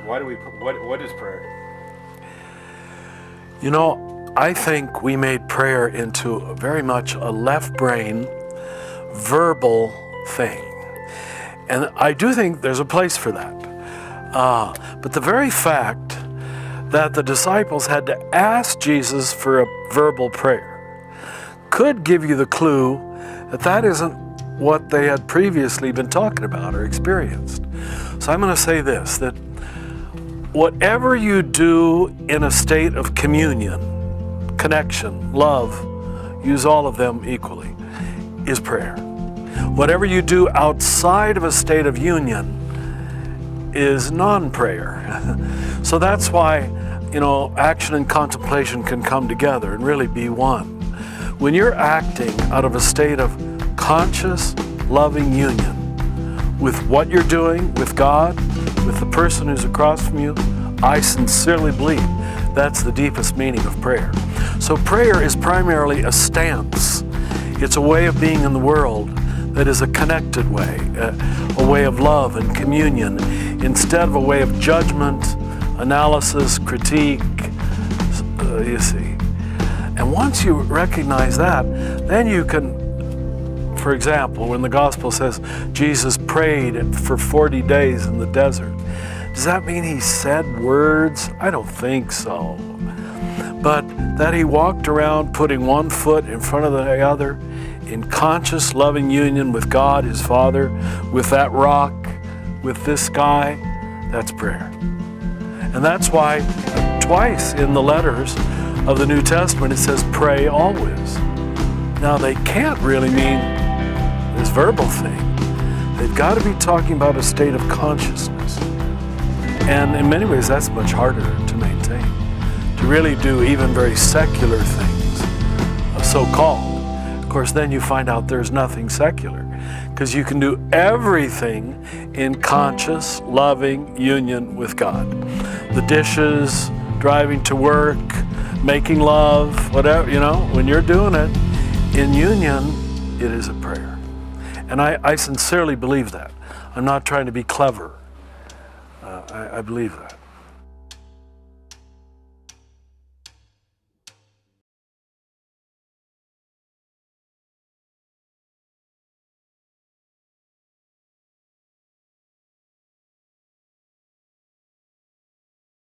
Why do we? What is prayer? You know, I think we made prayer into very much a left brain, verbal thing. And I do think there's a place for that. But the very fact that the disciples had to ask Jesus for a verbal prayer could give you the clue that that isn't what they had previously been talking about or experienced. So I'm going to say this, that whatever you do in a state of communion, connection, love, use all of them equally, is prayer. Whatever you do outside of a state of union is non-prayer. So that's why, you know, action and contemplation can come together and really be one. When you're acting out of a state of conscious, loving union with what you're doing, with God, with the person who's across from you, I sincerely believe that's the deepest meaning of prayer. So prayer is primarily a stance. It's a way of being in the world that is a connected way, a way of love and communion, instead of a way of judgment, analysis, critique, you see. And once you recognize that, then you can, for example, when the gospel says Jesus prayed for 40 days in the desert, does that mean he said words? I don't think so. But that he walked around putting one foot in front of the other in conscious, loving union with God, his Father, with that rock, with this sky, that's prayer. And that's why twice in the letters of the New Testament it says pray always. Now they can't really mean this verbal thing. They've got to be talking about a state of consciousness. And in many ways that's much harder to maintain. To really do even very secular things, so-called. Of course, then you find out there's nothing secular, because you can do everything in conscious, loving union with God. The dishes, driving to work, making love, whatever, you know, when you're doing it in union, it is a prayer. And I sincerely believe that. I'm not trying to be clever. I believe that.